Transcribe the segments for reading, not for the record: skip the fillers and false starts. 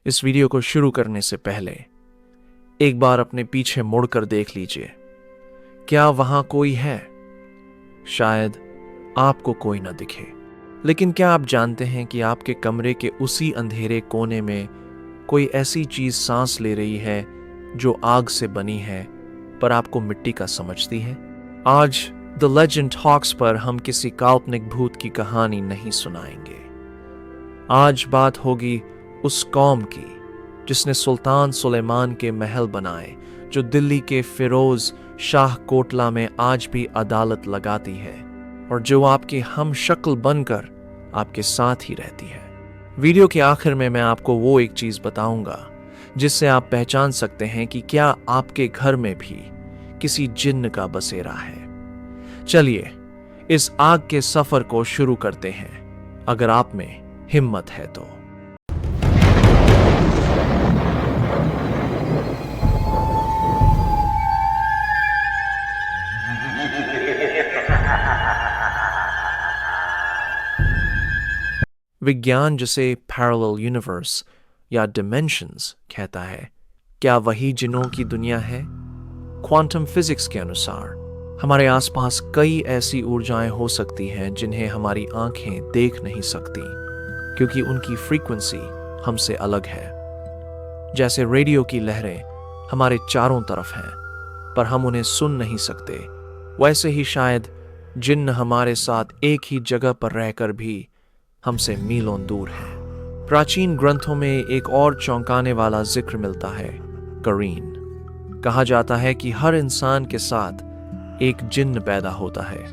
इस वीडियो को शुरू करने से पहले एक बार अपने पीछे मुड़कर देख लीजिए। क्या वहां कोई है? शायद आपको कोई ना दिखे, लेकिन क्या आप जानते हैं कि आपके कमरे के उसी अंधेरे कोने में कोई ऐसी चीज सांस ले रही है जो आग से बनी है पर आपको मिट्टी का समझती है? आज द लेजेंड टॉक्स पर हम किसी काल्पनिक भूत की कहानी नहीं सुनाएंगे। आज बात होगी उस कौम की जिसने सुल्तान सुलेमान के महल बनाए, जो दिल्ली के फिरोज शाह कोटला में आज भी अदालत लगाती है और जो आपकी हम शक्ल बनकर आपके साथ ही रहती है। वीडियो के आखिर में मैं आपको वो एक चीज बताऊंगा जिससे आप पहचान सकते हैं कि क्या आपके घर में भी किसी जिन्न का बसेरा है। चलिए इस आग के सफर को शुरू करते हैं, अगर आप में हिम्मत है तो। विज्ञान जिसे पैरेलल यूनिवर्स या डिमेंशंस कहता है, क्या वही जिन्नों की दुनिया है? क्वांटम फिजिक्स के अनुसार हमारे आसपास कई ऐसी ऊर्जाएं हो सकती हैं जिन्हें हमारी आंखें देख नहीं सकती, क्योंकि उनकी फ्रीक्वेंसी हमसे अलग है। जैसे रेडियो की लहरें हमारे चारों तरफ हैं पर हम उन्हें सुन नहीं सकते, वैसे ही शायद जिन्न हमारे साथ एक ही जगह पर रहकर भी हमसे मीलों दूर है। प्राचीन ग्रंथों में एक और चौंकाने वाला जिक्र मिलता है, करीन। कहा जाता है कि हर इंसान के साथ एक जिन्न पैदा होता है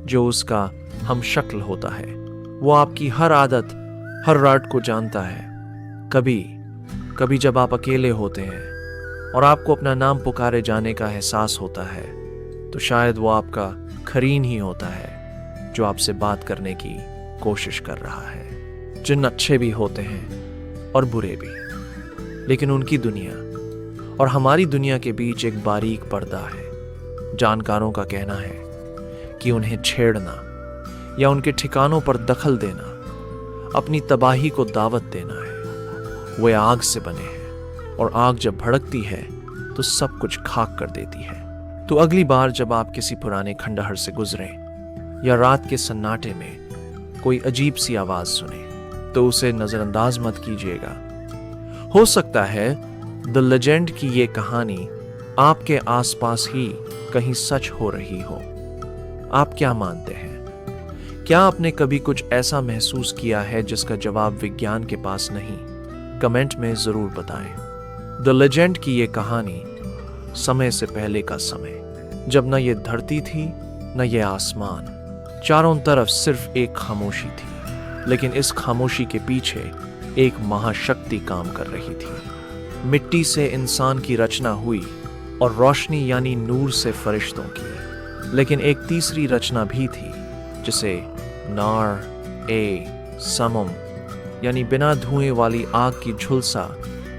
जो उसका हम शक्ल होता है। वो आपकी हर आदत, हर रात को जानता है। कभी जब आप अकेले होते हैं और आपको अपना नाम पुकारे जाने का एहसास होता है, तो शायद वो आपका करीन ही होता है जो आपसे बात करने की कोशिश कर रहा है। जिन्न अच्छे भी होते हैं और बुरे भी, लेकिन उनकी दुनिया और हमारी दुनिया के बीच एक बारीक पर्दा है। जानकारों का कहना है कि उन्हें छेड़ना या उनके ठिकानों पर दखल देना अपनी तबाही को दावत देना है। वे आग से बने हैं और आग जब भड़कती है तो सब कुछ खाक कर देती है। तो अगली बार जब आप किसी पुराने खंडहर से गुजरें या रात के सन्नाटे में कोई अजीब सी आवाज सुने, तो उसे नजरअंदाज मत कीजिएगा। हो सकता है द लेजेंड की ये कहानी आपके आसपास ही कहीं सच हो रही हो। आप क्या मानते हैं? क्या आपने कभी कुछ ऐसा महसूस किया है जिसका जवाब विज्ञान के पास नहीं? कमेंट में जरूर बताएं। द लेजेंड की ये कहानी समय से पहले का समय, जब न ये धरती थी न ये आसमान, चारों तरफ सिर्फ एक खामोशी थी, लेकिन इस खामोशी के पीछे एक महाशक्ति काम कर रही थी। मिट्टी से इंसान की रचना हुई और रोशनी यानी नूर से फरिश्तों की, लेकिन एक तीसरी रचना भी थी जिसे नार ए समम यानी बिना धुएं वाली आग की झुलसा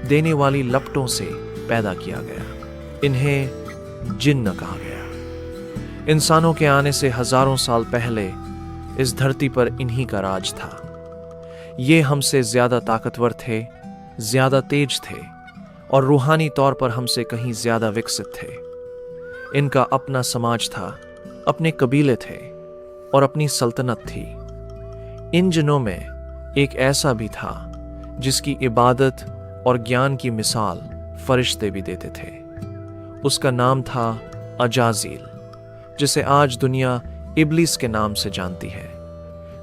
देने वाली लपटों से पैदा किया गया। इन्हें जिन्न कहा गया। इंसानों के आने से हजारों साल पहले इस धरती पर इन्हीं का राज था। ये हमसे ज्यादा ताकतवर थे, ज्यादा तेज थे और रूहानी तौर पर हमसे कहीं ज्यादा विकसित थे। इनका अपना समाज था, अपने कबीले थे और अपनी सल्तनत थी। इन जिन्नों में एक ऐसा भी था जिसकी इबादत और ज्ञान की मिसाल फरिश्ते भी देते थे। उसका नाम था अजाजील, जिसे आज दुनिया इब्लीस के नाम से जानती है।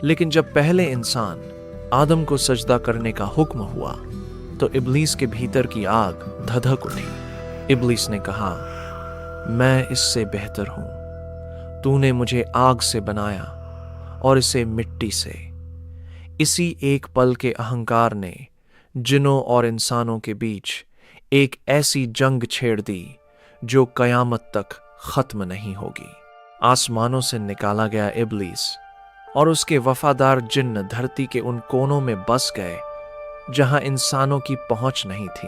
लेकिन जब पहले इंसान आदम को सजदा करने का हुक्म हुआ, तो इब्लीस के भीतर की आग धधक उठी। इब्लीस ने कहा, मैं इससे बेहतर हूं। तूने मुझे आग से बनाया और इसे मिट्टी से। इसी एक पल के अहंकार ने जिन्नों और इंसानों के बीच एक ऐसी जंग छेड़ दी जो कयामत तक खत्म नहीं होगी। आसमानों से निकाला गया इब्लीस और उसके वफादार जिन्न धरती के उन कोनों में बस गए जहां इंसानों की पहुंच नहीं थी।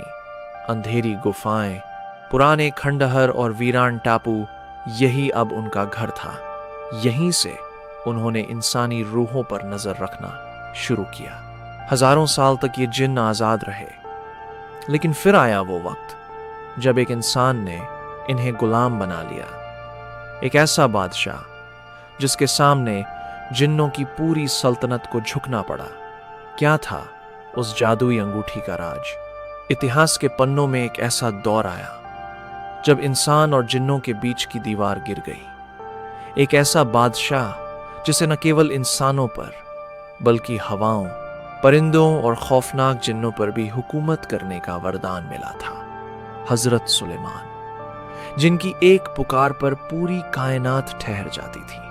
अंधेरी गुफाएं, पुराने खंडहर और वीरान टापू, यही अब उनका घर था। यहीं से उन्होंने इंसानी रूहों पर नजर रखना शुरू किया। हजारों साल तक ये जिन्न आजाद रहे, लेकिन फिर आया वो वक्त जब एक इंसान ने इन्हें गुलाम बना लिया, एक ऐसा बादशाह जिसके सामने जिन्नों की पूरी सल्तनत को झुकना पड़ा। क्या था उस जादुई अंगूठी का राज? इतिहास के पन्नों में एक ऐसा दौर आया जब इंसान और जिन्नों के बीच की दीवार गिर गई। एक ऐसा बादशाह जिसे न केवल इंसानों पर बल्कि हवाओं, परिंदों और खौफनाक जिन्नों पर भी हुकूमत करने का वरदान मिला था। हजरत सुलेमान, जिनकी एक पुकार पर पूरी कायनात ठहर जाती थी।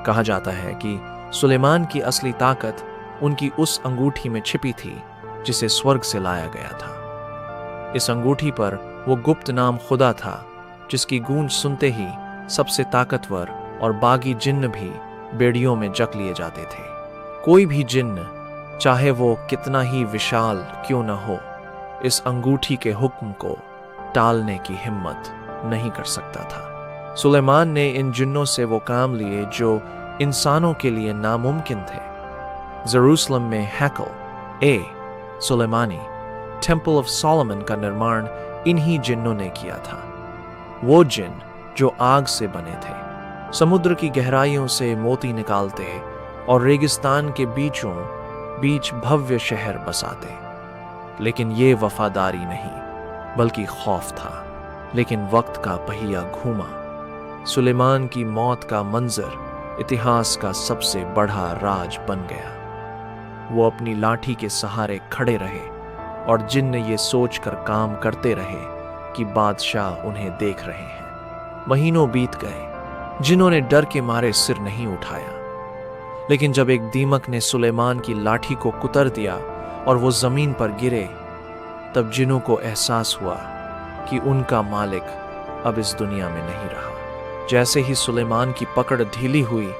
कहा जाता है कि सुलेमान की असली ताकत उनकी उस अंगूठी में छिपी थी जिसे स्वर्ग से लाया गया था। इस अंगूठी पर वो गुप्त नाम खुदा था जिसकी गूंज सुनते ही सबसे ताकतवर और बागी जिन्न भी बेड़ियों में जक लिए जाते थे। कोई भी जिन्न, चाहे वो कितना ही विशाल क्यों न हो, इस अंगूठी के हुक्म को टालने की हिम्मत नहीं कर सकता था। सुलेमान ने इन जिन्नों से वो काम लिए जो इंसानों के लिए नामुमकिन थे। जेरूसलम में हैकल ए सुलेमानी, टेम्पल ऑफ सोलोमन का निर्माण इन्हीं जिन्नों ने किया था। वो जिन्न जो आग से बने थे, समुद्र की गहराइयों से मोती निकालते और रेगिस्तान के बीचों बीच भव्य शहर बसाते। लेकिन ये वफादारी नहीं बल्कि खौफ था। लेकिन वक्त का पहिया घूमा। सुलेमान की मौत का मंजर इतिहास का सबसे बड़ा राज बन गया। वो अपनी लाठी के सहारे खड़े रहे और जिन्न ये सोचकर काम करते रहे कि बादशाह उन्हें देख रहे हैं। महीनों बीत गए, जिन्होंने डर के मारे सिर नहीं उठाया। लेकिन जब एक दीमक ने सुलेमान की लाठी को कुतर दिया और वो जमीन पर गिरे, तब जिन्नों को एहसास हुआ कि उनका मालिक अब इस दुनिया में नहीं रहा। जैसे ही सुलेमान की पकड़ ढीली हुई,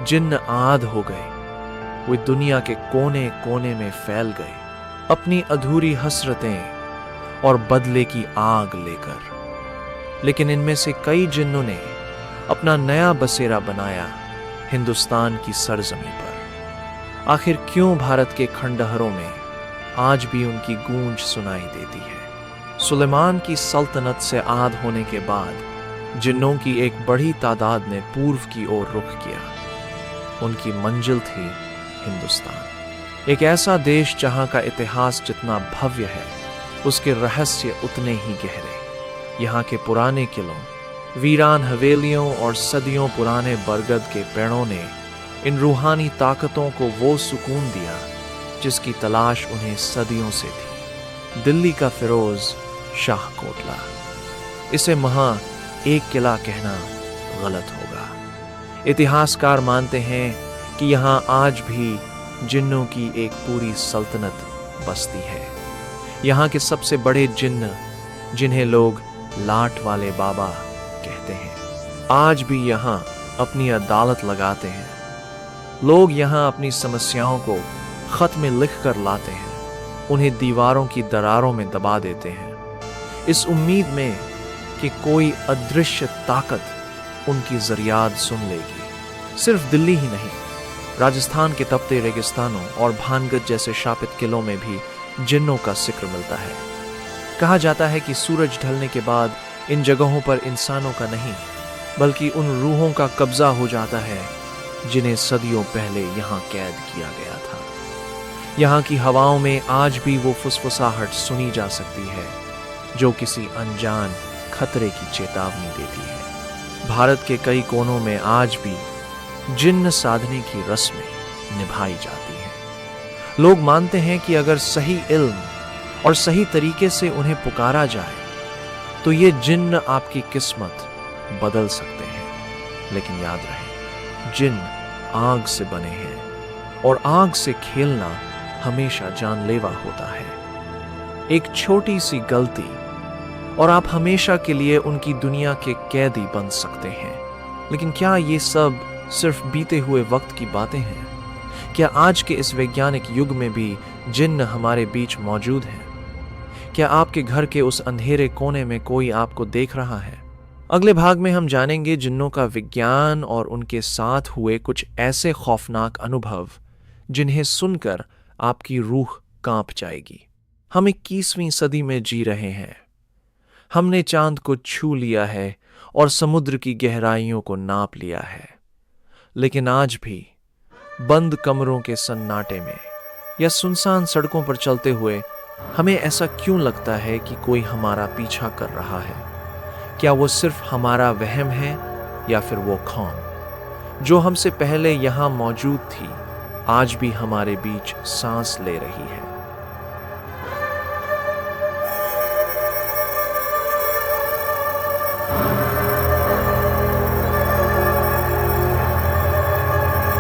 जिन्न आध हो गए। वे दुनिया के कोने कोने में फैल गए, अपनी अधूरी हसरतें और बदले की आग लेकर। लेकिन इनमें से कई जिन्नों ने अपना नया बसेरा बनाया हिंदुस्तान की सरजमी पर। आखिर क्यों भारत के खंडहरों में आज भी उनकी गूंज सुनाई देती है? सुलेमान की सल्तनत से आद होने के बाद जिन्नों की एक बड़ी तादाद ने पूर्व की ओर रुख किया। उनकी मंजिल थी हिंदुस्तान, एक ऐसा देश जहां का इतिहास जितना भव्य है, उसके रहस्य उतने ही गहरे। यहाँ के पुराने किलों, वीरान हवेलियों और सदियों पुराने बरगद के पेड़ों ने इन रूहानी ताकतों को वो सुकून दिया जिसकी तलाश उन्हें सदियों से थी। दिल्ली का फिरोज शाह कोटला, इसे महा एक किला कहना गलत होगा। इतिहासकार मानते हैं कि यहाँ आज भी जिन्नों की एक पूरी सल्तनत बसती है। यहाँ के सबसे बड़े जिन्न, जिन्हें लोग लाट वाले बाबा कहते हैं, आज भी यहाँ अपनी अदालत लगाते हैं। लोग यहाँ अपनी समस्याओं को खत में लिख कर लाते हैं, उन्हें दीवारों की दरारों में दबा देते हैं, इस उम्मीद में कि कोई अदृश्य ताकत उनकी जरियाद सुन लेगी। सिर्फ दिल्ली ही नहीं, राजस्थान के तपते रेगिस्तानों और भानगढ़ जैसे शापित किलों में भी जिन्नों का जिक्र मिलता है। कहा जाता है कि सूरज ढलने के बाद इन जगहों पर इंसानों का नहीं बल्कि उन रूहों का कब्जा हो जाता है जिन्हें सदियों पहले यहाँ कैद किया गया था। यहाँ की हवाओं में आज भी वो फुसफुसाहट सुनी जा सकती है जो किसी अनजान खतरे की चेतावनी देती है। भारत के कई कोनों में आज भी जिन्न साधने की रस्में निभाई जाती हैं। लोग मानते हैं कि अगर सही इल्म और सही तरीके से उन्हें पुकारा जाए तो ये जिन्न आपकी किस्मत बदल सकते हैं। लेकिन याद रहे, जिन्न आग से बने हैं और आग से खेलना हमेशा जानलेवा होता है। एक छोटी सी गलती और आप हमेशा के लिए उनकी दुनिया के कैदी बन सकते हैं। लेकिन क्या ये सब सिर्फ बीते हुए वक्त की बातें हैं? क्या आज के इस वैज्ञानिक युग में भी जिन्न हमारे बीच मौजूद हैं? क्या आपके घर के उस अंधेरे कोने में कोई आपको देख रहा है? अगले भाग में हम जानेंगे जिन्नों का विज्ञान और उनके साथ हुए कुछ ऐसे खौफनाक अनुभव जिन्हें सुनकर आपकी रूह कांप जाएगी। हम 21वीं सदी में जी रहे हैं। हमने चांद को छू लिया है और समुद्र की गहराइयों को नाप लिया है। लेकिन आज भी बंद कमरों के सन्नाटे में या सुनसान सड़कों पर चलते हुए हमें ऐसा क्यों लगता है कि कोई हमारा पीछा कर रहा है? क्या वो सिर्फ हमारा वहम है या फिर वो खौफ जो हमसे पहले यहां मौजूद थी आज भी हमारे बीच सांस ले रही है?